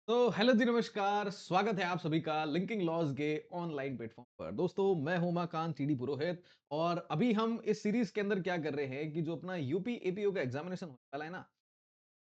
तो हेलो जी, नमस्कार। स्वागत है आप सभी का लिंकिंग लॉज के ऑनलाइन प्लेटफॉर्म पर। दोस्तों, मैं हूं उमाकांत टीडी पुरोहित। और अभी हम इस सीरीज के अंदर क्या कर रहे हैं कि जो अपना यूपी एपीओ का एग्जामिनेशन होने वाला है ना,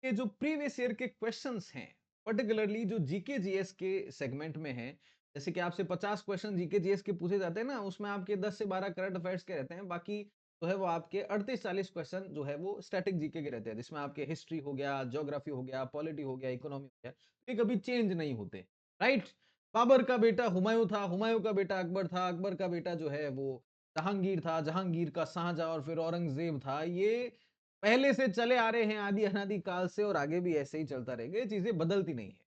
ये जो प्रीवियस ईयर के क्वेश्चंस हैं, पर्टिकुलरली जो जीके जीएस के सेगमेंट में हैं। जैसे कि आपसे 50 क्वेश्चन जीके जीएस के पूछे जाते हैं ना, उसमें आपके 10 से 12 करंट अफेयर्स के रहते हैं। बाकी जो है वो आपके 38-40 क्वेश्चन जो है वो स्टैटिक जीके के रहते हैं, जिसमें आपके हिस्ट्री हो गया, ज्योग्राफी हो गया, पॉलिटी हो गया, इकोनॉमी हो गया। ये कभी चेंज नहीं होते, राइट। बाबर का बेटा हुमायूं था, हुमायूं का बेटा अकबर था, अकबर का बेटा जो है वो जहांगीर था, जहांगीर का शाहजहां और फिर औरंगजेब था। ये पहले से चले आ रहे हैं आदि अनादि काल से, और आगे भी ऐसे ही चलता रहेगा, ये चीजें बदलती नहीं है।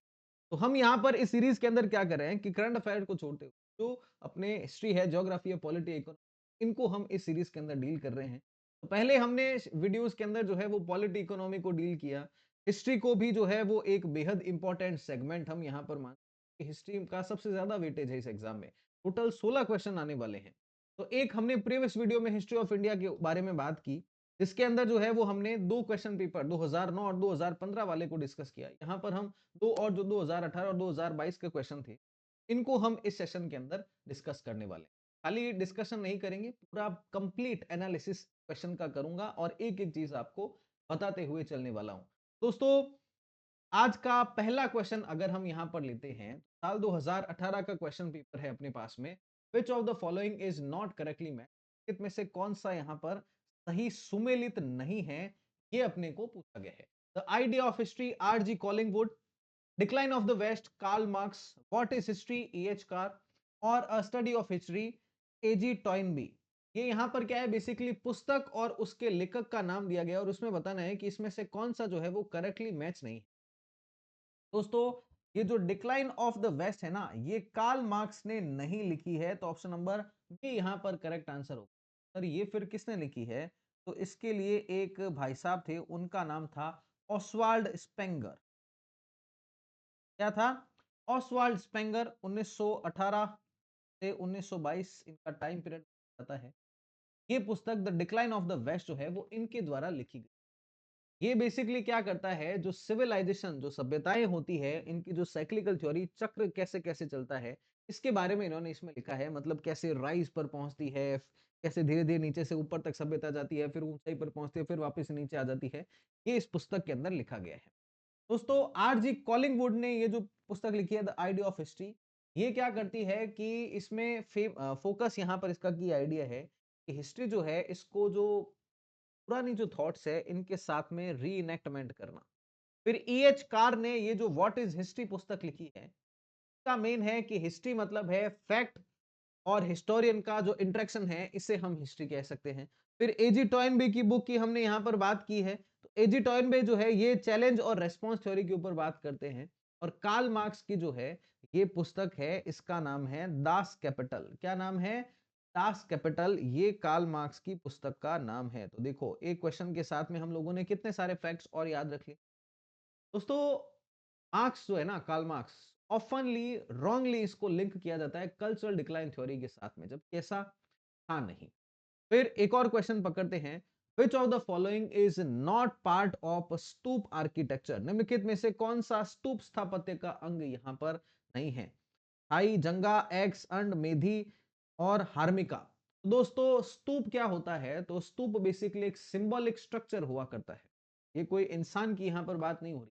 तो हम यहाँ पर इस सीरीज के अंदर क्या कर रहे हैं कि करंट अफेयर को छोड़ते हुए जो अपने हिस्ट्री है, ज्योग्राफी है, पॉलिटी, इकोनॉमी, इनको हम इस सीरीज के अंदर डील कर रहे हैं। तो पहले हमने वीडियोस के अंदर जो है वो पॉलिटी, इकोनॉमी को डील किया। हिस्ट्री को भी जो है वो एक बेहद इंपॉर्टेंट सेगमेंट हम यहाँ पर मान, हिस्ट्री का सबसे ज्यादा वेटेज है इस एग्जाम में। टोटल 16 क्वेश्चन आने वाले हैं। तो एक हमने प्रीवियस वीडियो में हिस्ट्री ऑफ इंडिया के बारे में बात की, जिसके अंदर जो है वो हमने दो क्वेश्चन पेपर 2009 और 2015 वाले को डिस्कस किया। यहाँ पर हम दो और जो 2018 और 2022 के क्वेश्चन थे, इनको हम इस सेशन के अंदर डिस्कस करने वाले हैं। खाली डिस्कशन नहीं करेंगे, पूरा कंप्लीट एनालिसिस क्वेश्चन का करूंगा और एक एक चीज आपको बताते हुए चलने वाला हूं। दोस्तों, आज का पहला क्वेश्चन अगर हम यहां पर लेते हैं, साल 2018 का क्वेश्चन पेपर है अपने पास में। विच of the following is not correctly match, में से कौन सा यहां पर सही सुमेलित नहीं है, ये अपने को पूछा गया है। The idea of history, R G Collingwood. Decline of the west, Karl Marx. What is history, E H Carr. और a study of history, A G Toynbee. ये यहां पर क्या है, बेसिकली पुस्तक और उसके लेखक का नाम दिया गया और उसमें बताना है कि इसमें से कौन सा जो है वो करेक्टली मैच नहीं है। दोस्तों, ये जो डिक्लाइन ऑफ द वेस्ट है ना, ये कार्ल मार्क्स ने नहीं लिखी है, तो ऑप्शन नंबर बी यहां पर करेक्ट आंसर होगा। सर, ये फिर किसने लिखी है? तो इसके लिए एक भाई साहब थे, उनका नाम था ऑसवाल्ड स्पेंगर। क्या था? ऑसवाल्ड स्पेंगर। 1918 से 1922 इनका टाइम पीरियड आता है। ये पुस्तक the decline of the west जो है वो इनके द्वारा लिखी गई। ये बेसिकली क्या करता है, जो सिविलाइजेशन, जो सभ्यताएं होती है, इनकी जो साइक्लिकल थ्योरी, चक्र कैसे कैसे चलता है, इसके बारे में इन्होंने इसमें लिखा है। मतलब कैसे राइज पर पहुंचती है, कैसे धीरे धीरे नीचे से ऊपर तक सभ्यता जाती है, फिर ऊंचाई पर पहुंचती है, फिर वापस नीचे आ जाती है। ये इस पुस्तक के अंदर लिखा गया है। दोस्तों, आर जी कॉलिंगवुड ने ये जो पुस्तक लिखी है द आइडिया ऑफ हिस्ट्री, ये क्या करती है कि इसमें फोकस यहाँ पर इसका की आइडिया है कि हिस्ट्री जो है, इसको जो पुरानी जो थॉट्स है इनके साथ में री इनेक्टमेंट करना। फिर ई एच कार ने ये जो व्हाट इज हिस्ट्री पुस्तक लिखी है, इसका मेन है कि हिस्ट्री मतलब है फैक्ट और हिस्टोरियन का जो इंटरेक्शन है, इसे हम हिस्ट्री कह सकते हैं। फिर एजी टॉयनबे की बुक की हमने यहाँ पर बात की है, तो एजी टॉयनबे जो है ये चैलेंज और रेस्पॉन्स थ्योरी के ऊपर बात करते हैं। और कार्ल मार्क्स की जो है ये पुस्तक है, इसका नाम है दास कैपिटल। क्या नाम है? Das Kapital. ये कार्ल मार्क्स की पुस्तक का नाम है। तो देखो, एक क्वेश्चन के साथ में हम लोगों ने कितने सारे फैक्ट्स और याद रख लिए। दोस्तों, मार्क्स जो है ना, कार्ल मार्क्स, ऑफनली रॉन्गली इसको लिंक किया जाता है कल्चरल डिक्लाइन थ्योरी के साथ में, जब ऐसा था नहीं। फिर एक और क्वेश्चन पकड़ते हैं। Which of the following is not part of stupa architecture, निम्नलिखित में से कौन सा स्तूप स्थापत्य का अंग यहां पर नहीं है? थाई, जंगा, एक्स, अंड, मेधी और हार्मिका। दोस्तों, स्तूप क्या होता है? तो स्तूप बेसिकली एक सिंबॉलिक स्ट्रक्चर हुआ करता है। ये कोई इंसान की यहां पर बात नहीं हो रही।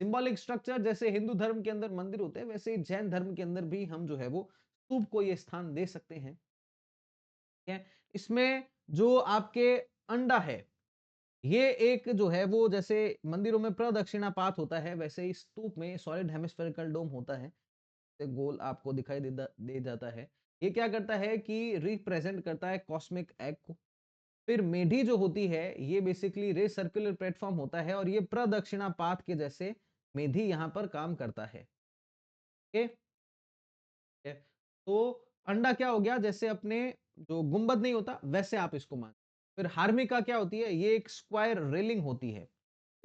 सिंबॉलिक स्ट्रक्चर, जैसे हिंदू धर्म के अंदर मंदिर होते हैं, वैसे ही जैन धर्म के अंदर भी हम जो है वो स्तूप को ये स्थान दे सकते हैं। ठीक है। इसमें जो आपके अंडा है, ये एक जो है वो जैसे मंदिरों में प्रदक्षिणापात होता है, वैसे ही स्तूप में सॉलिड हेमिस्फेरिकल डोम होता है, गोल आपको दिखाई दे जाता है। ये क्या करता है कि रिप्रेजेंट करता है कॉस्मिक एग को। फिर मेढी जो होती है, ये बेसिकली रे सर्कुलर प्लेटफॉर्म होता है और ये प्रदक्षिणापात के जैसे मेढी यहाँ पर काम करता है। ओके। है। तो अंडा क्या हो गया, जैसे अपने जो गुंबद नहीं होता वैसे आप इसको मान। फिर हार्मिका क्या होती है? ये एक स्क्वायर रेलिंग होती है,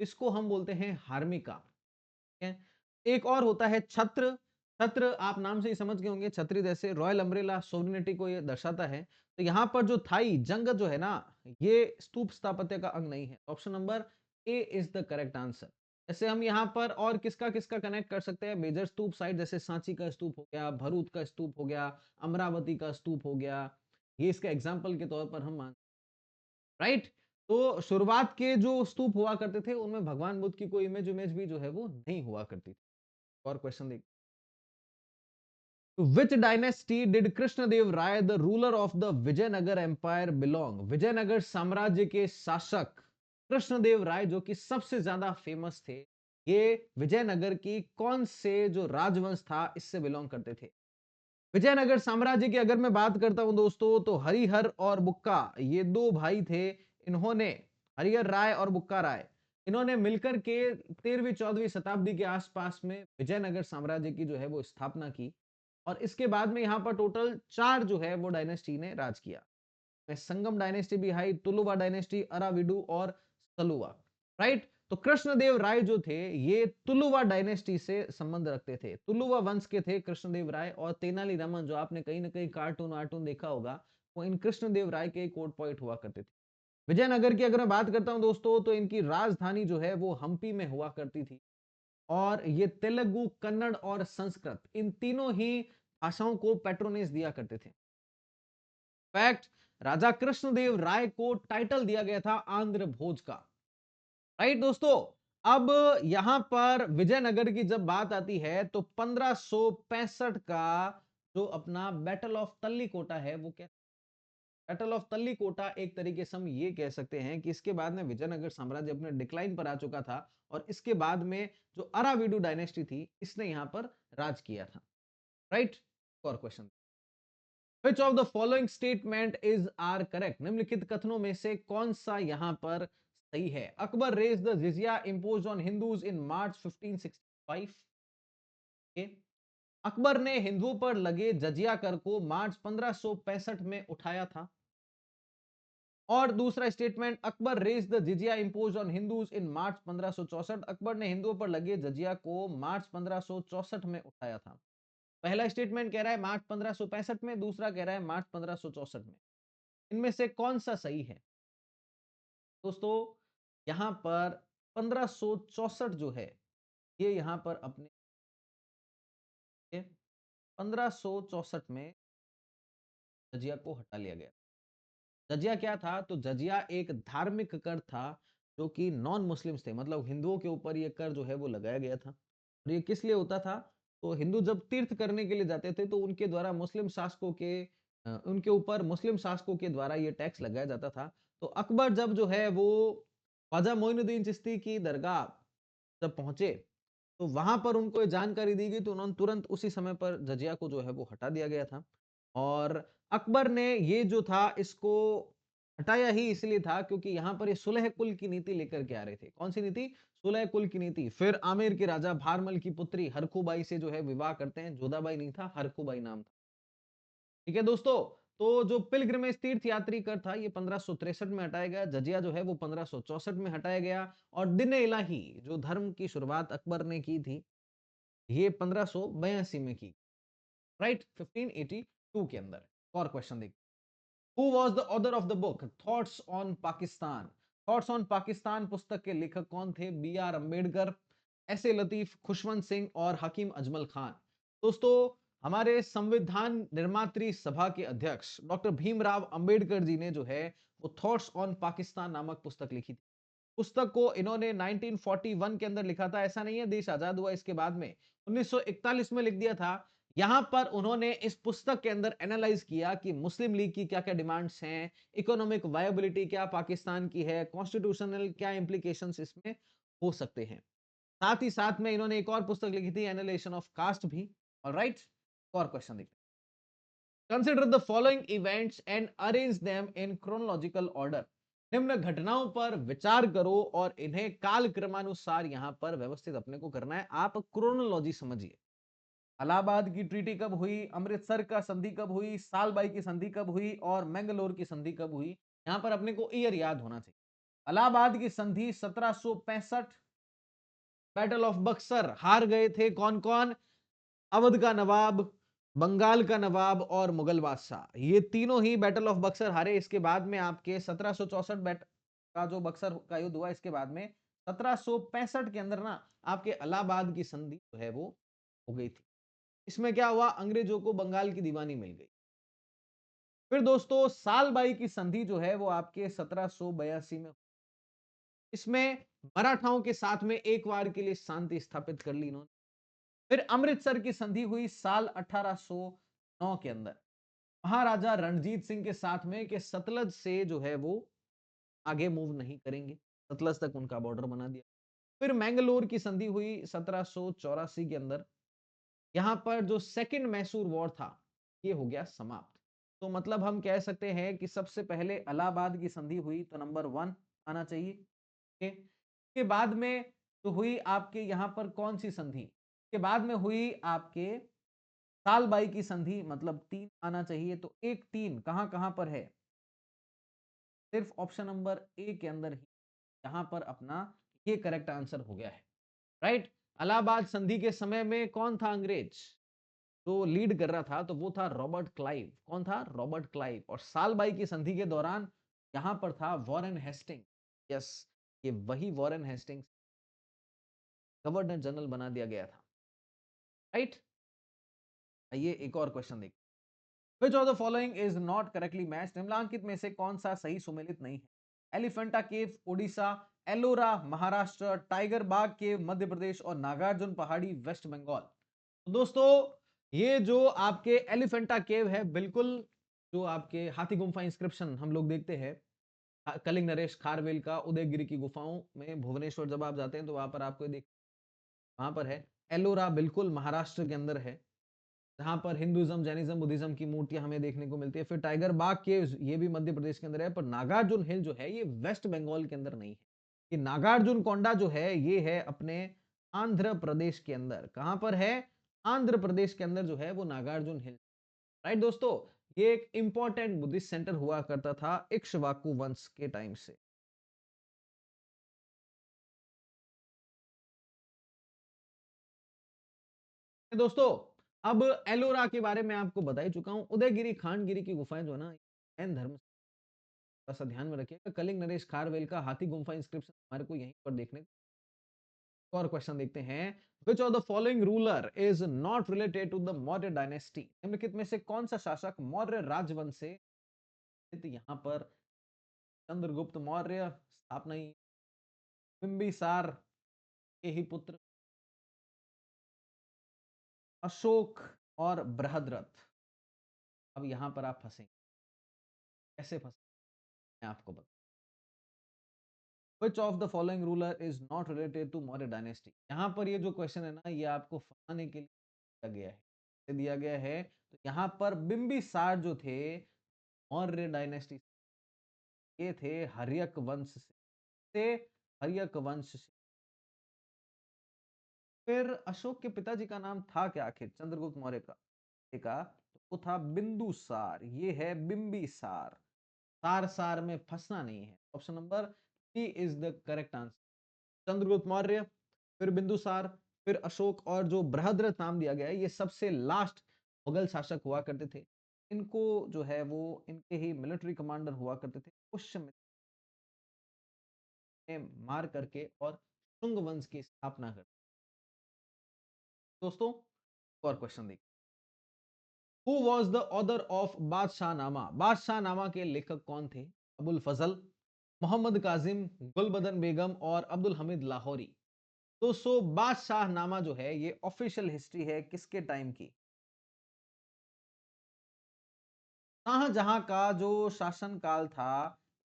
इसको हम बोलते हैं हार्मिका। ठीक है। एक और होता है छत्र। छत्र आप नाम से ही समझ गए होंगे, छतरी जैसे रॉयल अम्ब्रेला सोवरेनिटी को ये दर्शाता है। तो यहां पर जो थाई जंग जो है ना, ये स्तूप स्थापत्य का अंग नहीं है। Option number A is the correct answer. जैसे हम यहाँ पर और किसका किसका कनेक्ट कर सकते हैं, मेजर स्तूप साइट, जैसे सांची का स्तूप हो गया, भरूच का स्तूप हो गया, अमरावती का स्तूप हो गया, ये इसका एग्जाम्पल के तौर पर हम मान, राइट। तो शुरुआत के जो स्तूप हुआ करते थे उनमें भगवान बुद्ध की कोई इमेज इमेज भी जो है वो नहीं हुआ करती थी। और क्वेश्चन देख, which dynasty did Krishnadeva Raya the ruler of the Vijayanagara empire belong, Vijayanagara साम्राज्य के शासक कृष्णदेव राय जो कि सबसे ज्यादा फेमस थे, ये विजयनगर की कौन से जो राजवंश था इससे बिलोंग करते थे। विजयनगर साम्राज्य की अगर मैं बात करता हूं दोस्तों, तो हरिहर और बुक्का ये दो भाई थे। इन्होंने, हरिहर राय और बुक्का राय, इन्होंने मिलकर के 13वीं 14वीं शताब्दी के आसपास में विजयनगर साम्राज्य की जो है वो स्थापना की। और इसके बाद में यहाँ पर टोटल 4 जो है वो डायनेस्टी ने राज किया। संगम डायनेस्टी भी आई, तुलुवा डायनेस्टी, अराविडु और सलुवा, राइट। तो कृष्णदेव राय जो थे ये तुलुवा डायनेस्टी से संबंध रखते थे, तुलुवा वंश के थे कृष्णदेव राय। और तेनालीरामन जो आपने कहीं ना कहीं कार्टून वार्टून देखा होगा, वो इन कृष्णदेव राय के कोट पॉइंट हुआ करते थे। विजयनगर की अगर मैं बात करता हूं दोस्तों, तो इनकी राजधानी जो है वो हम्पी में हुआ करती थी। और ये तेलुगु, कन्नड़ और संस्कृत इन तीनों ही भाषाओं को पेट्रोनेज दिया करते थे। फैक्ट, राजा कृष्णदेव राय को टाइटल दिया गया था आंध्र भोज का, राइट दोस्तों। अब यहां पर विजयनगर की जब बात आती है तो 1565 का जो अपना बैटल ऑफ तल्लीकोटा है वो क्या, बैटल ऑफ तल्लीकोटा एक तरीके से हम ये कह सकते हैं कि इसके बाद में विजयनगर साम्राज्य अपने डिक्लाइन पर आ चुका था। और इसके बाद में जो अराविडु डायनेस्टी थी इसने यहां पर राज किया था, राइट। और question, which of the following statement is are correct, निम्नलिखित कथनों में से कौन सा यहां पर सही है। Akbar raise the jizya impose on Hindus in March 1565, Akbar ने हिंदुओं पर लगे जजिया कर को मार्च 1565 में उठाया था। और दूसरा statement, Akbar raise the jizya impose on Hindus in March 1564, Akbar ने हिंदुओं पर लगे जजिया को मार्च 1564 में उठाया था। पहला स्टेटमेंट कह रहा है मार्च 1565 में, दूसरा कह रहा है मार्च 1564 में। इनमें से कौन सा सही है दोस्तों। यहां पर 1564 जो है ये यहां पर अपने 1564 में जजिया को हटा लिया गया। जजिया क्या था, तो जजिया एक धार्मिक कर था जो कि नॉन मुस्लिम्स थे, मतलब हिंदुओं के ऊपर ये कर जो है वो लगाया गया था। और ये किस लिए होता था, तो हिंदू जब तीर्थ करने के लिए जाते थे तो उनके द्वारा मुस्लिम शासकों के उनके ऊपर मुस्लिम शासकों के द्वारा ये टैक्स लगाया जाता था। तो अकबर जब जो है वो ख्वाजा मोइनुद्दीन चिश्ती की दरगाह जब पहुंचे, तो वहां पर उनको ये जानकारी दी गई, तो उन्होंने तुरंत उसी समय पर जजिया को जो है वो हटा दिया गया था। और अकबर ने ये जो था इसको हटाया ही इसलिए था क्योंकि यहाँ पर ये सुलह कुल की नीति लेकर के आ रहे थे। कौन सी नीति, सुलह कुल की नीति। फिर आमेर के राजा भारमल की पुत्री हरखूबाई से जो है विवाह करते हैं, जोधाबाई नहीं था, हरखूबाई नाम था। ठीक है दोस्तों, तो जो पिलग्रिमेज तीर्थ यात्री कर था ये 1563 में हटाया गया, जजिया जो है वो 1564 में हटाया गया। और दिन इलाही जो धर्म की शुरुआत अकबर ने की थी ये 1582 में की, राइट, 1582 के अंदर। और क्वेश्चन देखिए, who was the author of the book thoughts on Pakistan, thoughts on Pakistan पुस्तक के लेखक कौन थे। B R Ambedkar, S A Latif, Khushwant Singh और हकीम अजमल खान। दोस्तों, हमारे संविधान निर्मात्री सभा के अध्यक्ष डॉक्टर भीमराव अंबेडकर जी ने जो है वो थॉट्स ऑन पाकिस्तान नामक पुस्तक लिखी थी। पुस्तक को इन्होंने 1941 के अंदर लिखा था, ऐसा नहीं है देश आजाद हुआ इसके बाद में, 1941 में लिख दिया था। यहां पर उन्होंने इस पुस्तक के अंदर एनालाइज किया कि मुस्लिम लीग की क्या क्या डिमांड्स हैं, इकोनॉमिक वायबिलिटी क्या पाकिस्तान की है, कॉन्स्टिट्यूशनल क्या इंप्लीकेशंस इसमें हो सकते हैं। साथ ही साथ में इन्होंने एक और पुस्तक लिखी थी, एनालिसिस ऑफ कास्ट भी। ऑलराइट, और क्वेश्चन देखते हैं, consider the following events and arrange them in chronological order, निम्न घटनाओं पर विचार करो और इन्हें काल क्रमानुसार यहां पर व्यवस्थित अपने को करना है। आप क्रोनोलॉजी समझिए, इलाहाबाद की ट्रीटी कब हुई, अमृतसर का संधि कब हुई, सालबाई की संधि कब हुई और मैंगलोर की संधि कब हुई, यहां पर अपने को ईयर याद होना चाहिए। इलाहाबाद की संधि 1765, बैटल ऑफ बक्सर हार गए थे कौन कौन, अवध का नवाब, बंगाल का नवाब और मुगल बादशाह, ये तीनों ही बैटल ऑफ बक्सर हारे। इसके बाद में आपके 1764 बैट का जो बक्सर का युद्ध हुआ, इसके बाद में 1765 के अंदर ना आपके इलाहाबाद की संधि जो है वो हो गई थी। इसमें क्या हुआ, अंग्रेजों को बंगाल की दीवानी मिल गई। फिर दोस्तों सालबाई की संधि जो है वो आपके 1782 में, इसमें मराठाओं के साथ में एक बार के लिए शांति स्थापित कर ली इन्होंने। फिर अमृतसर की संधि हुई साल 1809 के अंदर महाराजा रणजीत सिंह के साथ में कि सतलज से जो है वो आगे मूव नहीं करेंगे, सतलज तक उनका बॉर्डर बना दिया। फिर मैंगलोर की संधि हुई 1784 के अंदर, यहां पर जो सेकंड मैसूर वॉर था ये हो गया समाप्त। तो मतलब हम कह सकते हैं कि सबसे पहले इलाहाबाद की संधि हुई तो नंबर 1 आना चाहिए। के बाद में तो हुई आपके यहां पर कौन सी संधि, के बाद में हुई आपके सालबाई की संधि, मतलब 3 आना चाहिए। तो 1 3 कहां कहां पर है, सिर्फ ऑप्शन नंबर ए के अंदर ही, यहां पर अपना ये करेक्ट आंसर हो गया है, राइट। इलाहाबाद संधि के समय में कौन था अंग्रेज जो लीड कर रहा था, तो वो था रॉबर्ट क्लाइव। कौन था, रॉबर्ट क्लाइव। और सालबाई की संधि के दौरान यहां पर था वॉरेन हेस्टिंग। यस, ये वही वॉरेन हेस्टिंग गवर्नर जनरल बना दिया गया था, राइट। आइए एक और क्वेश्चन देखिए। Which of the following is not correctly matched? निम्नलिखित में से कौन सा सही सुमेलित नहीं है? एलिफेंटा केव ओडिशा, एलोरा महाराष्ट्र, टाइगर बाग केव मध्य प्रदेश और नागार्जुन पहाड़ी वेस्ट बंगाल। तो दोस्तों ये जो आपके एलिफेंटा केव है, बिल्कुल जो आपके हाथी गुम्फा इंस्क्रिप्शन हम लोग देखते हैं, कलिंग नरेश खारवेल का उदयगिरी की गुफाओं में भुवनेश्वर जब आप जाते हैं तो वहां पर आपको देख, वहां पर है। एलोरा बिल्कुल महाराष्ट्र के अंदर है, जहां पर हिंदुइज्म जैनिज्म बुद्धिज्म की मूर्तियां हमें देखने को मिलती है। फिर टाइगर बाग केव्स ये भी मध्य प्रदेश के अंदर है, पर नागार्जुन हिल जो है ये वेस्ट बंगाल के अंदर नहीं है। ये नागार्जुन कोंडा जो है ये है अपने आंध्र प्रदेश के अंदर। कहां पर है, आंध्र प्रदेश के अंदर जो है वो नागार्जुन हिल, राइट दोस्तों। ये एक इंपॉर्टेंट बुद्धिस्ट सेंटर हुआ करता था इक्ष्वाकु वंश के टाइम से। दोस्तों अब एलोरा के बारे में आपको बता ही चुका हूं। उदयगिरी खांडगिरी की गुफाएं जो है ना, जैन धर्म, थोड़ा सा ध्यान में रखिएगा। कलिंग नरेश खारवेल का हाथी गुम्फा इंस्क्रिप्शन हमारे को यहीं पर देखने को। और क्वेश्चन देखते हैं। Which of the following ruler is not related to the Maurya dynasty? निम्नलिखित में से कौन सा शासक मौर्य राजवंश से, यहां पर चंद्रगुप्त मौर्य स्थापना ही, बिंबिसार के ही पुत्र, अशोक और बृहद्रथ। अब यहां पर आप फंसेंगे, कैसे फंसे मैं आपको बता। Which of the following ruler is not related to Maurya dynasty? यहाँ पर ये जो क्वेश्चन है ना, ये आपको फंसाने के लिए दिया गया है, तो यहाँ पर बिंबिसार जो थे मौर्य डायनेस्टी, ये थे हर्यक वंश से, हर्यक वंश से। फिर अशोक के पिताजी का नाम था क्या आखिर, चंद्रगुप्त मौर्य का तो वो था बिंदुसार, ये है बिंबिसार। सार सार में फंसना नहीं है। Option number C is the correct answer. Chandragupta Maurya, फिर बिंदुसार, फिर अशोक और जो बृहद्रथ नाम दिया गया है, ये सबसे लास्ट मुगल शासक हुआ करते थे। इनको जो है वो इनके ही मिलिट्री कमांडर हुआ करते थे, पुष्यमित्र ने मार करके और शुंग वंश की स्थापना कर। दोस्तों और क्वेश्चन देखिए। Who was the author of Badshahnama? Badshahnama के लेखक कौन थे? अबुल फजल, मोहम्मद काजिम, गुलबदन बेगम और अब्दुल हमीद लाहौरी। दोस्तों बादशाहनामा जो है ये ऑफिशियल हिस्ट्री है किसके टाइम की? शाहजहां का जो शासन काल था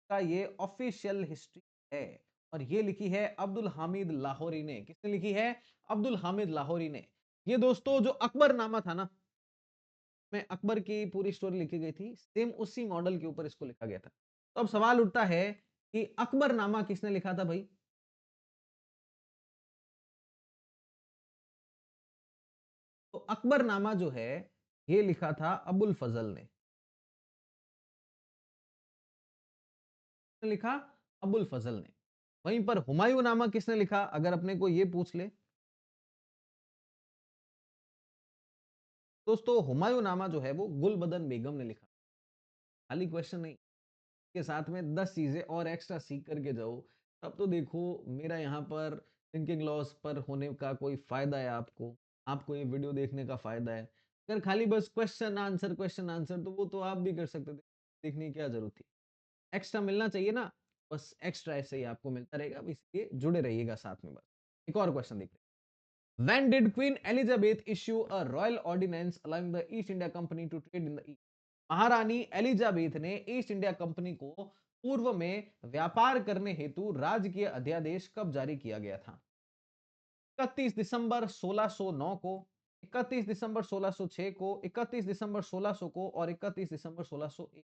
का ये ऑफिशियल हिस्ट्री है, और ये लिखी है अब्दुल हामिद लाहौरी ने। किसने लिखी है? अब्दुल हामिद लाहौरी ने। ये दोस्तों जो अकबरनामा था ना, में अकबर की पूरी स्टोरी लिखी गई थी, सेम उसी मॉडल के ऊपर इसको लिखा गया था। तो अब सवाल उठता है कि अकबरनामा किसने लिखा था भाई? तो अकबरनामा जो है ये लिखा था अबुल फजल ने। किसने लिखा? अबुल फजल ने। वहीं पर हुमायूं नामा किसने लिखा, अगर अपने को ये पूछ ले? दोस्तों हुमायूं नामा जो है वो गुलबदन बेगम ने लिखा। खाली क्वेश्चन नहीं, के साथ में 10 चीजें और एक्स्ट्रा सीख करके जाओ। अब तो देखो मेरा यहाँ पर थिंकिंग लॉस पर होने का कोई फ़ायदा है आपको, आपको ये वीडियो देखने का फ़ायदा है। अगर खाली बस क्वेश्चन आंसर तो वो तो आप भी कर सकते थे, देखने की क्या ज़रूरत थी? एक्स्ट्रा मिलना चाहिए ना, बस एक्स्ट्रा ऐसे ही आपको मिलता रहेगा, अब इसलिए जुड़े रहिएगा साथ में बस। एक और क्वेश्चन देखते हैं। When did Queen Elizabeth issue a royal ordinance allowing the East India Company to trade in the East? महारानी एलिजाबेथ ने ईस्ट इंडिया कंपनी को पूर्व में व्यापार करने हेतु राजकीय अध्यादेश कब जारी किया गया था? 31 दिसंबर 1609 को, 31 दिसंबर 1606 को, 31 दिसंबर 1600 को और 31 दिसंबर 1601।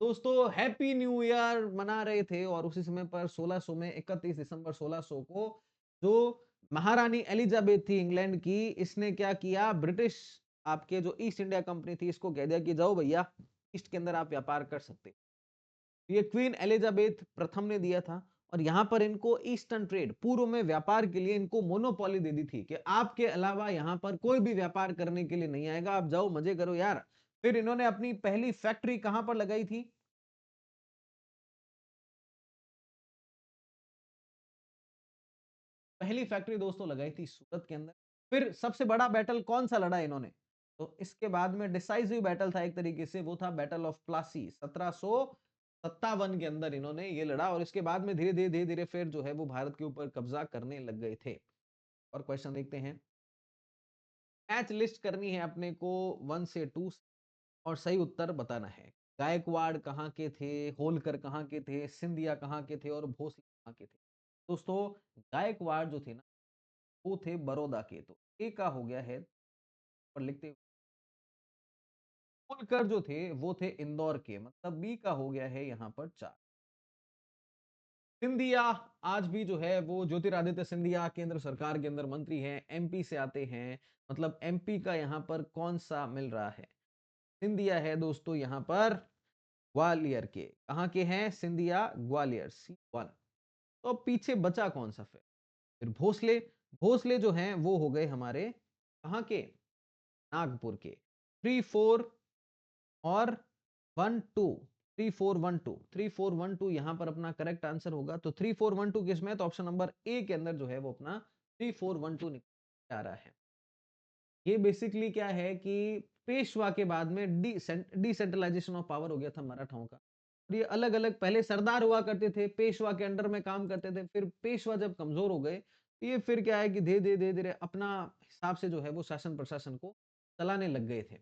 दोस्तों हैप्पी न्यू ईयर मना रहे थे और उसी समय पर 1600 में 31 दिसंबर 1600 को जो महारानी एलिजाबेथ थी इंग्लैंड की, इसने क्या किया, ब्रिटिश आपके जो ईस्ट इंडिया कंपनी थी इसको कह दिया कि जाओ भैया ईस्ट के अंदर आप व्यापार कर सकते हो। ये क्वीन एलिजाबेथ प्रथम ने दिया था और यहां पर इनको ईस्टर्न ट्रेड पूर्व में व्यापार के लिए इनको मोनोपोली दे दी थी कि आपके अलावा यहां पर कोई भी व्यापार करने के लिए नहीं आएगा, आप जाओ मजे करो यार। फिर इन्होंने अपनी पहली फैक्ट्री कहां पर लगाई थी? पहली फैक्ट्री दोस्तों लगाई थी सूरत के अंदर। फिर सबसे बड़ा बैटल कौन सा लड़ा इन्होंने? तो इसके बाद में डिसाइसिव बैटल था एक तरीके से, वो था बैटल ऑफ प्लासी 1757 के अंदर इन्होंने ये लड़ा और इसके बाद में धीरे धीरे फिर जो है वो भारत के ऊपर कब्जा करने लग गए थे। और क्वेश्चन देखते हैं। मैच लिस्ट करनी है अपने को 1 से 2 और सही उत्तर बताना है। गायकवाड़ कहाँ के थे, होलकर कहाँ के थे, सिंधिया कहाँ के थे और भोसले कहाँ के थे? दोस्तों गायकवाड़ जो थे ना वो थे बड़ौदा के, तो ए का हो गया है और लिखते हुए होलकर जो थे वो थे इंदौर के, मतलब बी का हो गया है यहाँ पर 4। सिंधिया आज भी जो है वो ज्योतिरादित्य सिंधिया केंद्र सरकार के अंदर मंत्री हैं, एमपी से आते हैं, मतलब एमपी का यहाँ पर कौन सा मिल रहा है? सिंधिया है दोस्तों यहाँ पर ग्वालियर के, कहाँ के हैं सिंधिया? ग्वालियर, C1। तो अब पीछे बचा कौन सा फिर भोसले, भोसले जो हैं वो हो गए हमारे कहाँ के? नागपुर के। 3 4 और 1 2, 3 4 1 2, 3 4 1 2 यहां पर अपना करेक्ट आंसर होगा। तो 3 4 1 2 किसमें? तो ऑप्शन नंबर ए के अंदर जो है वो अपना 3 4 1 2 निकल आ रहा है। ये बेसिकली क्या है कि पेशवा के बाद में डिसेंट्रलाइजेशन ऑफ पावर हो गया था मराठाओं का। और ये अलग अलग पहले सरदार हुआ करते थे, पेशवा के अंडर में काम करते थे, फिर पेशवा जब कमजोर हो गए तो ये फिर क्या है कि धीरे धीरे अपना हिसाब से जो है वो शासन प्रशासन को चलाने लग गए थे,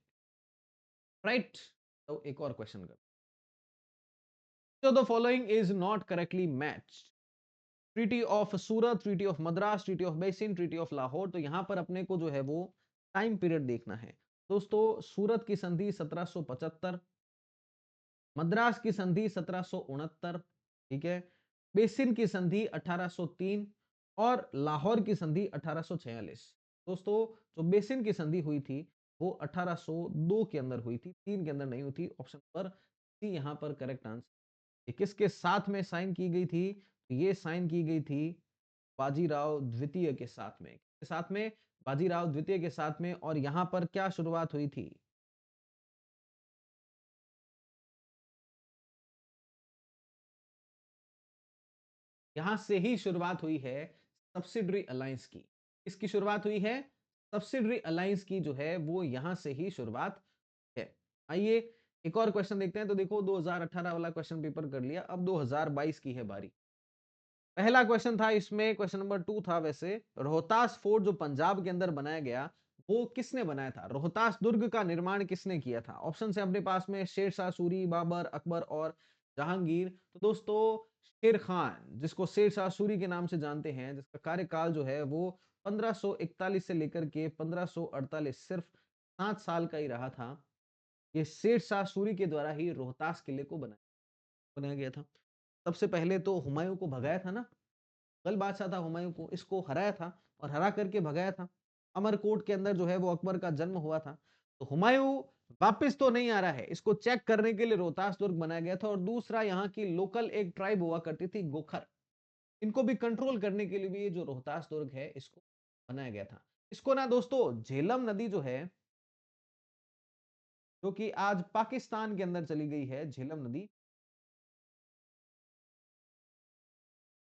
राइट? तो एक और क्वेश्चन कर, so the following is not correctly matched. Treaty of Surat, treaty of Madras, treaty of basin, treaty of Lahore. तो यहां पर अपने को जो है वो टाइम पीरियड देखना है। दोस्तों सूरत की संधि 1775, मद्रास की संधि 1769, ठीक है, बेसिन की संधि 1803 और लाहौर की संधि 1846। दोस्तों जो बेसिन की संधि हुई थी वो 1802 के अंदर हुई थी, 3 के अंदर नहीं हुई थी। ऑप्शन पर सी यहां पर करेक्ट आंसर। ये किसके साथ में साइन की गई थी? तो ये साइन की गई थी बाजीराव द्वितीय के साथ में। किसके साथ में? बाजीराव द्वितीय के साथ में। और यहां पर क्या शुरुआत हुई थी? यहां से ही शुरुआत हुई है सब्सिडरी अलायंस की। इसकी शुरुआत हुई है सब्सिडरी अलायंस की, जो है वो यहां से ही शुरुआत है। आइए एक और क्वेश्चन देखते हैं। तो देखो 2018 वाला क्वेश्चन पेपर कर लिया, अब 2022 की है बारी। पहला क्वेश्चन था इसमें, क्वेश्चन नंबर 2 था वैसे, रोहतास फोर्ट जो पंजाब के अंदर बनाया गया वो किसने बनाया था? रोहतास दुर्ग का निर्माण किसने किया था? ऑप्शन है अपने पास में शेर शाह सूरी, बाबर, अकबर और जहांगीर। तो दोस्तों शेर खान, जिसको शेर शाह सूरी के नाम से जानते हैं, जिसका कार्यकाल जो है वो 1541 से लेकर के 1548, सिर्फ 7 साल का ही रहा था। ये शेर शाह सूरी के द्वारा ही रोहतास किले को बनाया गया था। सबसे पहले तो हुमायूं को भगाया था ना, मुगल बादशाह था हुमायूं को, इसको हराया था और हरा करके भगाया था। अमरकोट के अंदर जो है वो अकबर का जन्म हुआ था। तो हुमायूं वापस तो नहीं आ रहा है, इसको चेक करने के लिए रोहतास दुर्ग बनाया गया था। और दूसरा यहाँ की लोकल एक ट्राइब हुआ करती थी गोखर, इनको भी कंट्रोल करने के लिए भी ये जो रोहतास दुर्ग है इसको बनाया गया था। इसको ना दोस्तों झेलम नदी जो है, जो कि आज पाकिस्तान के अंदर चली गई है, झेलम नदी,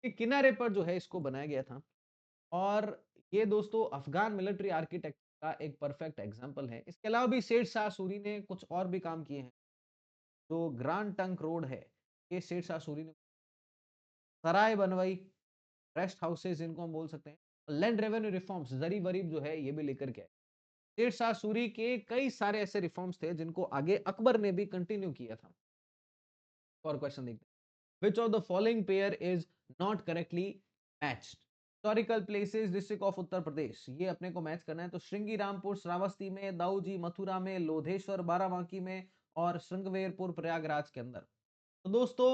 के किनारे पर जो है इसको बनाया गया था। और ये दोस्तों अफ़गान मिलिट्री आर्किटेक्ट का एक परफेक्ट एग्ज़ाम्पल है। इसके अलावा भी शेर शाह सूरी ने कुछ और भी काम किए हैं। जो ग्रैंड ट्रंक रोड है, ये शेर शाह सूरी ने सराय बनवाई, रेस्ट हाउसेज़ जिनको हम बोल सकते हैं। लैंड रेवेन्यू रिफॉर्म्स ज़रीब-वरीब जो है ये भी लेकर के आए। शेर शाह सूरी के कई सारे ऐसे रिफॉर्म्स थे जिनको आगे अकबर ने भी कंटिन्यू किया था। और क्वेश्चन देखते हैं। Which of the following pair is not correctly matched? Historical places district of Uttar Pradesh, ये अपने को मैच करना है। तो श्रृंगी रामपुर श्रावस्ती में, दाऊजी मथुरा में, लोधेश्वर बाराबांकी में और श्रृंगवेरपुर प्रयागराज के अंदर। तो दोस्तों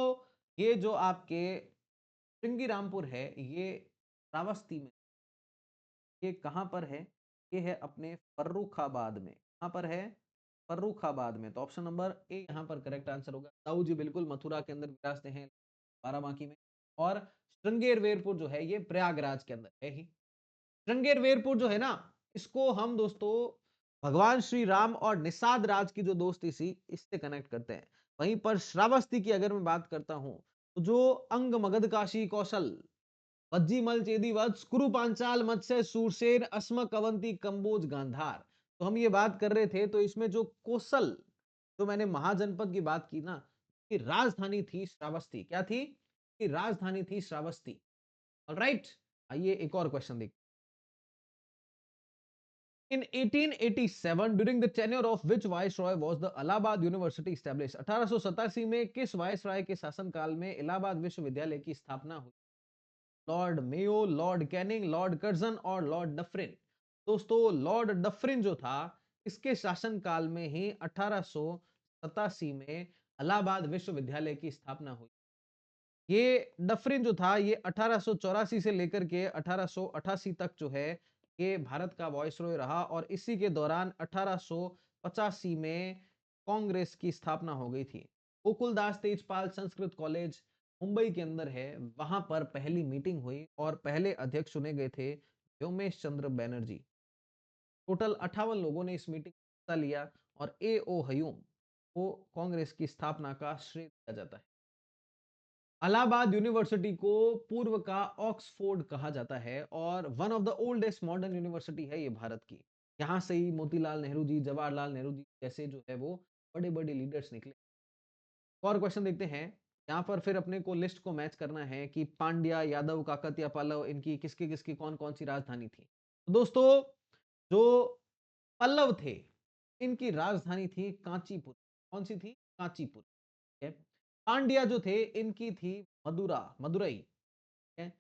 ये जो आपके श्रृंगी रामपुर है ये श्रावस्ती में, ये कहां पर है? ये है अपने फर्रुखाबाद में। कहां पर है? फर्रुखाबाद में। तो ऑप्शन नंबर ए यहां पर करेक्ट आंसर होगा। दाऊजी बिल्कुल मथुरा के अंदर विराजते हैं, बाराबांकी में। और श्रृंगेर वेरपुर जो है ये प्रयागराज के अंदर है ही। श्रृंगेर वेरपुर जो है ना, इसको हम दोस्तों भगवान श्री राम और निषाद राज की जो दोस्ती थी इससे कनेक्ट करते हैं। वहीं पर श्रावस्ती की अगर मैं बात करता हूं तो जो अंग मगध काशी कौशल वज्जीमल चेदी वत्स कुरु पांचाल मत्स्य सूरसेन अस्मक अवंती कंबोज गांधार। तो हम ये बात कर रहे थे तो इसमें जो कोसल, जो मैंने महाजनपद की बात की ना, कि राजधानी थी श्रावस्ती। क्या थी? कि राजधानी थी श्रावस्ती। ऑलराइट, आइए एक और क्वेश्चन देखते हैं। इन 1887 during the tenure of which viceroy was the Allahabad university established? 1887 में किस वाइसरॉय के शासनकाल में इलाहाबाद विश्वविद्यालय की स्थापना हुई? Lord Mayo, Lord Canning, Lord Curzon और लॉर्ड डफरिन। दोस्तों लॉर्ड डफरिन जो था इसके शासनकाल में ही 1887 में इलाहाबाद विश्वविद्यालय की स्थापना हुई। ये डफरिन जो था ये 1884 से लेकर के 1888 तक जो है ये भारत का वॉइसरॉय रहा और इसी के दौरान 1885 में कांग्रेस की स्थापना हो गई थी। गोकुलदास तेजपाल संस्कृत कॉलेज मुंबई के अंदर है, वहां पर पहली मीटिंग हुई और पहले अध्यक्ष चुने गए थे व्योमेश चंद्र बैनर्जी। टोटल 58 लोगों ने इस मीटिंग में हिस्सा लिया और ए ओ हयूम को कांग्रेस की स्थापना का श्रेय दिया जाता है। इलाहाबाद यूनिवर्सिटी को पूर्व का ऑक्सफोर्ड कहा जाता है और one of the oldest modern university है ये भारत की। यहां से ही मोतीलाल नेहरू जी, जवाहरलाल नेहरू जी जैसे जो है वो बड़े बड़े लीडर्स निकले। और क्वेश्चन देखते हैं। यहाँ पर फिर अपने को लिस्ट को मैच करना है कि पांड्या, यादव, काकतिया, पल्लव इनकी किसकी किसकी कौन कौन सी राजधानी थी। तो दोस्तों जो पल्लव थे इनकी राजधानी थी कांचीपुर। कौन सी थी? कांचीपुर। ठीक है। पांड्या जो थे इनकी थी मदुरई। ठीक है।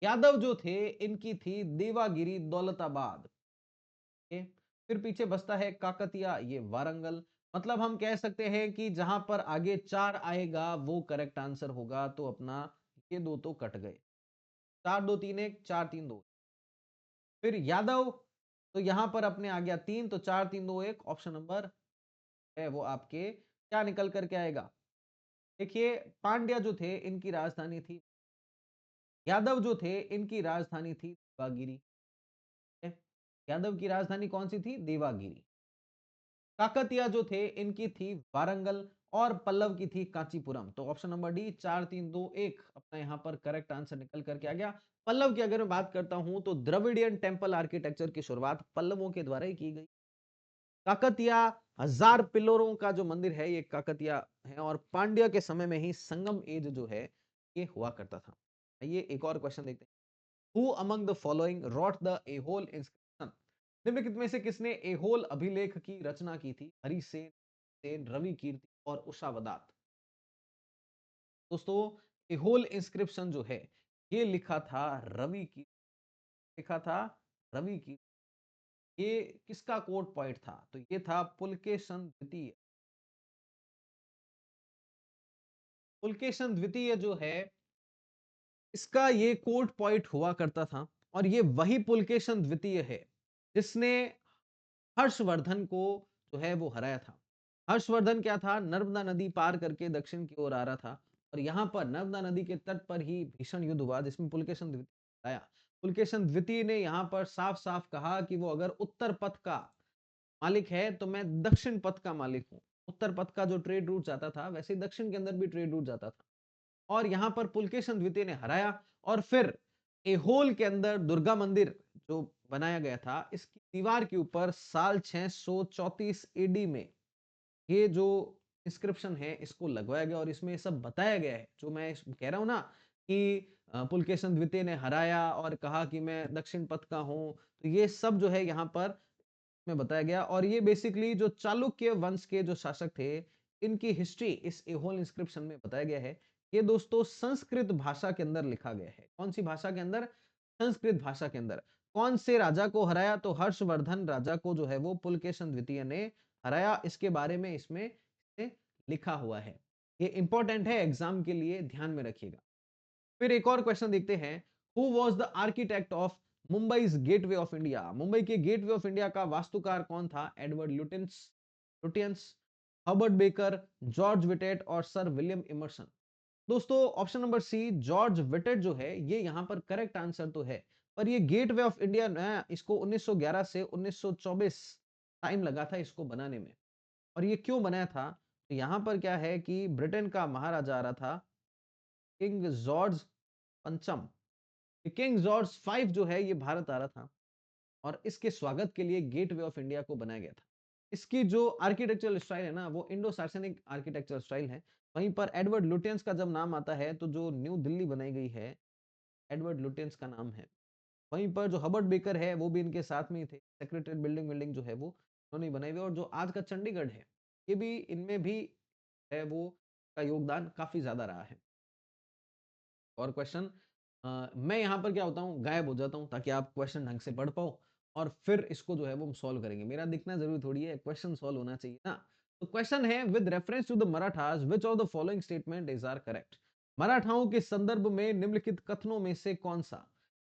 यादव जो थे इनकी थी देवागिरी दौलताबाद। ठीक है। फिर पीछे बसता है काकतिया, ये वारंगल। मतलब हम कह सकते हैं कि जहां पर आगे 4 आएगा वो करेक्ट आंसर होगा। तो अपना ये दो तो कट गए। 4 2 3 1, 4 3 2। फिर यादव, तो यहां पर अपने आ गया 3, तो 4 3 2 1। ऑप्शन नंबर है वो आपके क्या निकल करके आएगा? देखिए पांड्या जो थे इनकी राजधानी थी, यादव जो थे इनकी राजधानी थी देवागिरी। ठीक है? यादव की राजधानी कौन सी थी? देवागिरी। काकतिया जो थे इनकी थी वारंगल और पल्लव की थी कांचीपुरम। तो ऑप्शन नंबर डी 4 3 2 1 अपना यहाँ पर करेक्ट आंसर निकल करके आ गया। पल्लव की अगर मैं बात करता हूं तो द्रविडियन टेम्पल आर्किटेक्चर की शुरुआत पल्लवों के द्वारा ही की गई। काकतिया 1000 पिलरों का जो मंदिर है ये काकतिया है और पांड्या के समय में ही संगम एज जो है ये हुआ करता था। ये एक और क्वेश्चन देखते हैं। Who among the following wrote the Aihole inscription? निम्नलिखित में से किसने एहोल अभिलेख की रचना की थी? हरिसेन, सेन, रवि कीर्ति और उषावदात। दोस्तों एहोल इंस्क्रिप्शन जो है ये लिखा था रवि की, लिखा था रवि की। ये किसका कोट पॉइंट था? तो ये था पुलकेशन द्वितीय। पुलकेशन द्वितीय जो है इसका ये कोट पॉइंट हुआ करता था और ये वही पुलकेशन द्वितीय है जिसने हर्षवर्धन को जो है वो हराया था। हर्षवर्धन क्या था? नर्मदा नदी पार करके दक्षिण की ओर आ रहा था और यहाँ पर नर्मदा नदी के तट पर ही भीषण युद्ध हुआ जिसमें पुलकेशन द्वितीय आया। पुलकेशन द्वितीय ने यहाँ पर साफ साफ कहा कि वो अगर उत्तर पथ का मालिक है तो मैं दक्षिण पथ का मालिक हूँ। उत्तर पथ का जो ट्रेड रूट जाता था वैसे ही दक्षिण के अंदर भी ट्रेड रूट जाता था और यहाँ पर पुलकेशन द्वितीय ने हराया और फिर एहोल के अंदर दुर्गा मंदिर जो बनाया गया था, इसकी दीवार के ऊपर साल 634 एडी में ये जो इंस्क्रिप्शन है इसको लगवाया गया और इसमें ये सब बताया गया है। जो मैं कह रहा हूँ ना कि पुलकेशन द्वितीय ने हराया और कहा कि मैं दक्षिण पथ का हूँ, तो ये सब जो है यहाँ पर में बताया गया और ये बेसिकली जो चालुक्य वंश के जो शासक थे, इनकी हिस्ट्री इस एहोल इंस्क्रिप्शन में बताया गया है। ये दोस्तों संस्कृत भाषा के अंदर लिखा गया है। कौन सी भाषा के अंदर? संस्कृत भाषा के अंदर। कौन से राजा को हराया? तो हर्षवर्धन राजा को जो है वो पुलकेशन द्वितीय ने हराया। इसके बारे में इसमें लिखा हुआ है। ये इंपॉर्टेंट है एग्जाम के लिए, ध्यान में रखिएगा। फिर एक और क्वेश्चन देखते हैं। Who was the architect of Mumbai's gateway of India? Mumbai के गेटवे ऑफ इंडिया का वास्तुकार कौन था? Edward Lutyens, Herbert Baker, George Wittet और सर विलियम इमर्सन। दोस्तों option number C George Wittet जो है ये यहां पर करेक्ट आंसर तो है, पर ये गेटवे ऑफ इंडिया ना इसको 1911 से 1924 टाइम लगा था इसको बनाने में। और ये क्यों बनाया था? तो यहां पर क्या है कि ब्रिटेन का महाराजा आ रहा था, किंग जॉर्ज पंचम। किंग जॉर्ज 5 जो है ये भारत आ रहा था और इसके स्वागत के लिए गेटवे ऑफ इंडिया को बनाया गया था। इसकी जो आर्किटेक्चरल स्टाइल है ना वो इंडो सार्सेनिक आर्किटेक्चरल स्टाइल है। वहीं पर एडवर्ड लुटियंस का जब नाम आता है तो जो न्यू दिल्ली बनाई गई है, एडवर्ड लुटियंस का नाम है। वहीं पर जो हबर्ट बेकर है वो भी इनके साथ में ही थे। सेक्रेटरी बिल्डिंग बिल्डिंग जो है वो उन्होंने बनाई हुई और जो आज का चंडीगढ़ है ये भी इनमें भी है, वो का योगदान काफी ज्यादा रहा है। और क्वेश्चन मैं यहाँ पर क्या होता हूँ, गायब हो जाता हूँ ताकि आप क्वेश्चन ढंग से पढ़ पाओ और फिर इसको जो है वो हम सॉल्व करेंगे। मेरा दिखना जरूरी थोड़ी है, क्वेश्चन सॉल्व होना चाहिए ना। तो क्वेश्चन है with reference to the Marathas which of the following statement is are correct? मराठाओं के संदर्भ में निम्नलिखित कथनों में से कौन सा?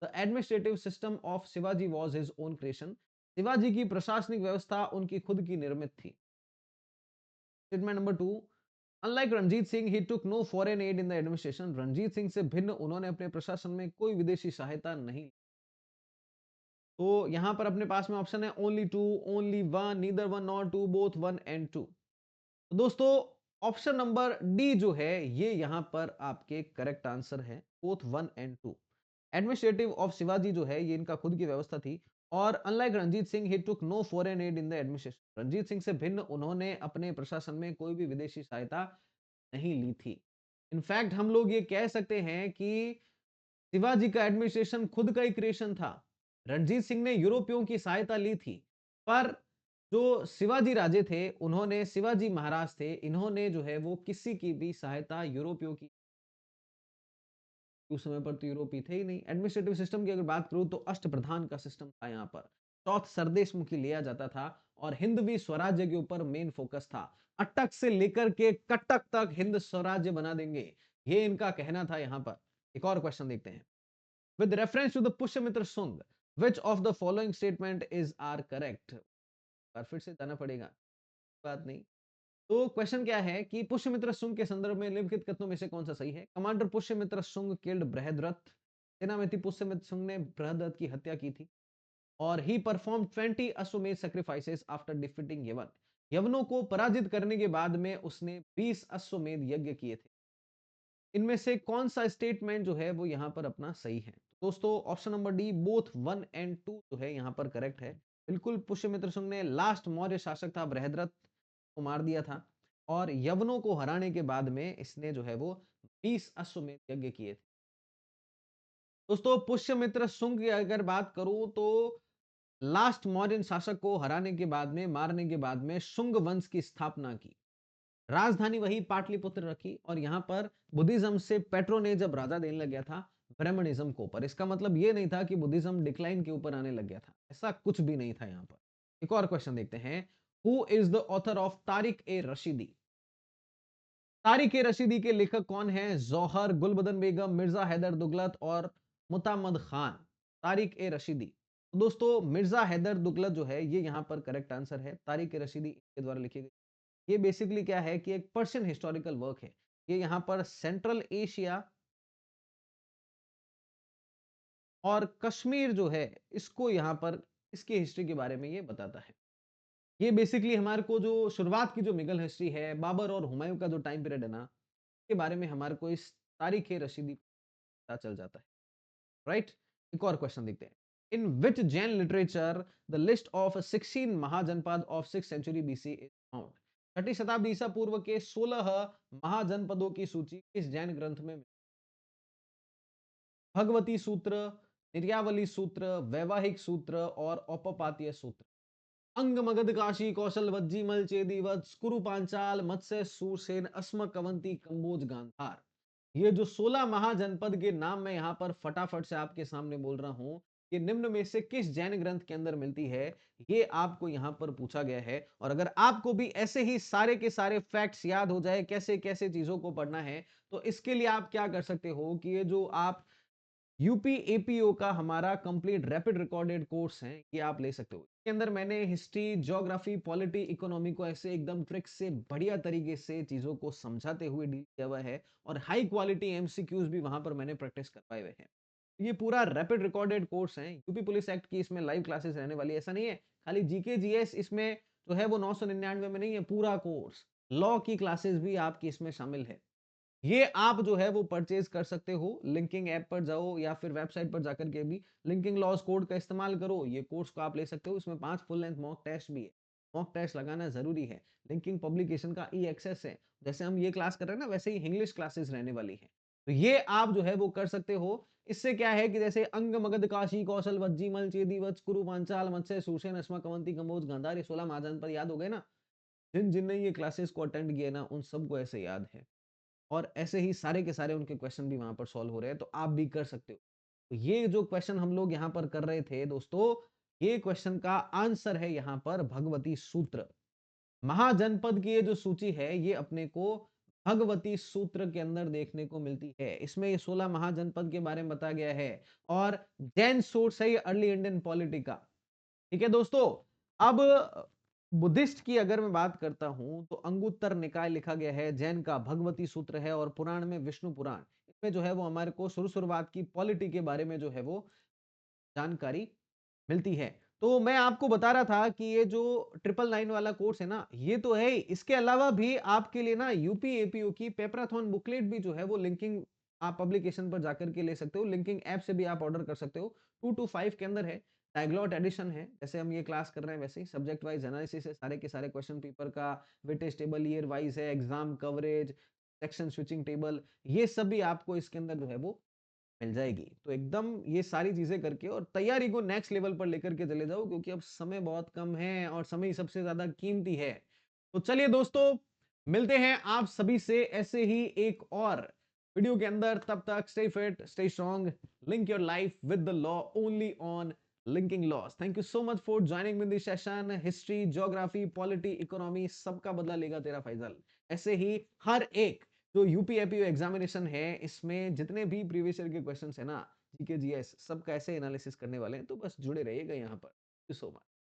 The administrative system of Shivaji was his own creation. Shivaji की प्रशासनिक व्यवस्था उनकी खुद की निर्मित थी। Statement number 2, unlike Ranjit Singh he took no foreign aid in the administration. Ranjit Singh से भिन्न उन्होंने अपने प्रशासन में कोई विदेशी सहायता नहीं। तो यहां पर अपने पास में ऑप्शन है only two, only one, neither one not two, both one and two. दोस्तों ऑप्शन नंबर डी जो है ये यहां पर आपके करेक्ट आंसर है, both one and two. Administrative of Shivaji जो है ये इनका खुद की व्यवस्था थी और unlike Ranjit Singh he took no foreign aid in the administration. Ranjit Singh से भिन्न उन्होंने अपने प्रशासन में कोई भी विदेशी सहायता नहीं ली थी। इनफैक्ट हम लोग ये कह सकते हैं कि शिवाजी का एडमिनिस्ट्रेशन खुद का ही क्रिएशन था। रणजीत सिंह ने यूरोपियों की सहायता ली थी, पर जो शिवाजी राजे थे, उन्होंने शिवाजी महाराज थे, इन्होंने जो है वो किसी की भी सहायता यूरोपियों की, उस समय पर तो यूरोपीय थे ही नहीं। एडमिनिस्ट्रेटिव सिस्टम की अगर बात करूं तो अष्टप्रधान का सिस्टम था यहाँ पर। चौथ सरदेशमुखी लिया जाता था और हिंदवी स्वराज्य के ऊपर मेन फोकस था। अटक से लेकर के कटक तक हिंद स्वराज्य बना देंगे, ये इनका कहना था यहाँ पर। एक और क्वेश्चन देखते हैं। With reference to the Pushyamitra Sunga which of the following statement is are correct? पर फिर से जाना पड़ेगा, बात नहीं। तो क्वेश्चन क्या है कि पुष्यमित्र शुंग के संदर्भ में निम्नलिखित कथनों में से कौन सा सही है? Commander Pushyamitra Shunga killed Brihadratha. सेनापति पुष्यमित्र शुंग ने बृहद्रथ की हत्या की थी और ही परफॉर्म 20 अश्वमेध सैक्रिफाइसेस आफ्टर डिफीटिंग यवन। यवनों को पराजित करने के बाद में उसने 20 अश्वमेध यज्ञ किए थे। इनमें से कौन सा स्टेटमेंट जो है वो यहाँ पर अपना सही है? दोस्तों option number D both one and two जो है यहाँ पर करेक्ट है। बिल्कुल पुष्यमित्र शुंग ने लास्ट मौर्य शासक था बृहद्रथ को मार दिया था और यवनों को हराने के बाद में इसने जो है वो 20 अश्वमेध यज्ञ किए थे। दोस्तों पुष्यमित्र शुंग की अगर बात करूं तो लास्ट मौर्यन शासक को हराने के बाद में, मारने के बाद में शुंग वंश की स्थापना की। राजधानी वही पाटलिपुत्र रखी और यहां पर बुद्धिज्म से पेट्रोनेज जब राजा देने लग गया था ब्राह्मणिज्म को, पर इसका मतलब ये नहीं था कि बुद्धिज्म डिक्लाइन के ऊपर आने लग गया था, ऐसा कुछ भी नहीं था यहां पर। एक और क्वेश्चन देखते हैं। Who is the author of Tarikh e Rashidi? Tarikh e Rashidi के लेखक कौन है? जौहर, गुलबदन बेगम, मिर्जा हैदर दुगलत और मुतामद खान। तारिक ए रशीदी। तो दोस्तों मिर्जा हैदर दुगलत जो है ये यहाँ पर करेक्ट आंसर है। तारिक ए रशीदी के द्वारा लिखी गई। ये बेसिकली क्या है कि एक पर्शियन हिस्टोरिकल वर्क है। ये यहाँ पर सेंट्रल एशिया और कश्मीर जो है इसको यहाँ पर इसकी हिस्ट्री के बारे में ये बताता है। ये बेसिकली हमारे को जो शुरुआत की जो मुगल हिस्ट्री है, बाबर और हुमायूं का जो टाइम पीरियड है ना, के बारे में हमारे को इस तारीख रशीदी पता चल जाता है। राइट। एक और क्वेश्चन देखते हैं। In which Jain literature the list of 16 mahajanapada of 6 century BC is found. छठी शताब्दी ईसा पूर्व के 16 महाजनपदों की सूची इस जैन ग्रंथ में भगवती सूत्र, निर्यावली सूत्र, वैवाहिक सूत्र और औपपातीय सूत्र। अंग मगध काशी कौशल वज्जी मल चेदी वत्स कुरु पांचाल मत्स्य सूरसेन अस्मक अवंती कंबोज गांधार। ये जो 16 महाजनपद के नाम मैं यहां पर फटाफट से आपके सामने बोल रहा हूं, ये निम्न में से किस जैन ग्रंथ के अंदर मिलती है, ये आपको यहां पर पूछा गया है। और अगर आपको भी ऐसे ही सारे के सारे फैक्ट्स याद हो जाए कैसे कैसे चीजों को पढ़ना है, तो इसके लिए आप क्या कर सकते हो कि ये जो आप यूपी एपीओ का हमारा कंप्लीट रैपिड रिकॉर्डेड कोर्स है, ये आप ले सकते हो। इसके अंदर मैंने हिस्ट्री, ज्योग्राफी, पॉलिटी, इकोनॉमी को ऐसे एकदम ट्रिक से बढ़िया तरीके से चीजों को समझाते हुए डील किया हुआ है और हाई क्वालिटी एमसीक्यूज भी वहां पर मैंने प्रैक्टिस करवाए हुए हैं। ये पूरा रैपिड रिकॉर्डेड कोर्स है। यूपी पुलिस एक्ट की इसमें लाइव क्लासेस रहने वाली है। ऐसा नहीं है खाली जीके जीएस इसमें जो है वो 999 में नहीं है, पूरा कोर्स लॉ की क्लासेस भी आपकी इसमें शामिल है। ये आप जो है वो परचेज कर सकते हो। लिंकिंग ऐप पर जाओ या फिर वेबसाइट पर जाकर के भी लिंकिंग लॉस कोड का इस्तेमाल करो, ये कोर्स को आप ले सकते हो। इसमें 5 फुल लेंथ मॉक टेस्ट भी है। मॉक टेस्ट लगाना जरूरी है। लिंकिंग पब्लिकेशन का ई एक्सेस है। जैसे हम ये क्लास कर रहे हैं ना, वैसे ही इंग्लिश क्लासेस रहने वाली है। तो ये आप जो है वो कर सकते हो। इससे क्या है कि जैसे अंग मगध काशी कौशल वज्जी मल चेदी वत्स कुरु पांचाल मत्स्य सूरसेन अस्मा कवंती कंबोज गांधार, ये 16 महाजन पर याद हो गए ना। जिन जिन ने ये क्लासेस को अटेंड किए ना, उन सबको ऐसे याद है। और ऐसे ही सारे के सारे उनके क्वेश्चन भी वहां पर सॉल्व हो रहे हैं, तो आप भी कर सकते हो। तो ये जो क्वेश्चन हम लोग यहाँ पर कर रहे थे दोस्तों, ये क्वेश्चन का आंसर है यहाँ पर भगवती सूत्र। महाजनपद की ये जो सूची है, ये अपने को भगवती सूत्र के अंदर देखने को मिलती है। इसमें ये 16 महाजनपद के बारे में बताया गया है और जैन सोर्स है ये अर्ली इंडियन पॉलिटी का। ठीक है दोस्तों। अब बुद्धिस्ट की अगर मैं बात करता हूं तो अंगुत्तर निकाय लिखा गया है, जैन का भगवती सूत्र है और पुराण में विष्णु पुराण। इसमें जो है वो हमारे को शुरुआत की पॉलिटी के बारे में जो है वो जानकारी मिलती है। तो मैं आपको बता रहा था कि ये जो 999 वाला कोर्स है ना, ये तो है ही। इसके अलावा भी आपके लिए ना यूपी एपीओ की पेपराथॉन बुकलेट भी जो है वो लिंकिंग आप पब्लिकेशन पर जाकर के ले सकते हो। लिंकिंग ऐप से भी आप ऑर्डर कर सकते हो। 2 to 5 के अंदर है। डायग्लॉट एडिशन है, जैसे हम ये क्लास कर रहे हैं वैसे ही। सब्जेक्ट वाइज एनालिसिस है, सारे के सारे क्वेश्चन पेपर का वेटेज टेबल ईयर वाइज है, exam coverage, section switching table, ये सब भी आपको इसके अंदर जो है वो मिल जाएगी। तो एकदम ये सारी चीजें करके और तैयारी को नेक्स्ट लेवल पर लेकर के चले जाओ, क्योंकि अब समय बहुत कम है और समय ही सबसे ज्यादा कीमती है। तो चलिए दोस्तों, मिलते हैं आप सभी से ऐसे ही एक और वीडियो के अंदर। तब तक stay fit, stay strong, link your life with the law only on linking loss. Thank you so much for joining with this session. History, geography, polity, economy, सबका बदला लेगा तेरा फैजल। ऐसे ही हर एक जो यूपीएपीओ एग्जामिनेशन है, इसमें जितने भी प्रीवियस ईयर के क्वेश्चंस है ना, जीके जीएस, सबका ऐसे एनालिसिस करने वाले हैं। तो बस जुड़े रहिएगा यहाँ पर। So much.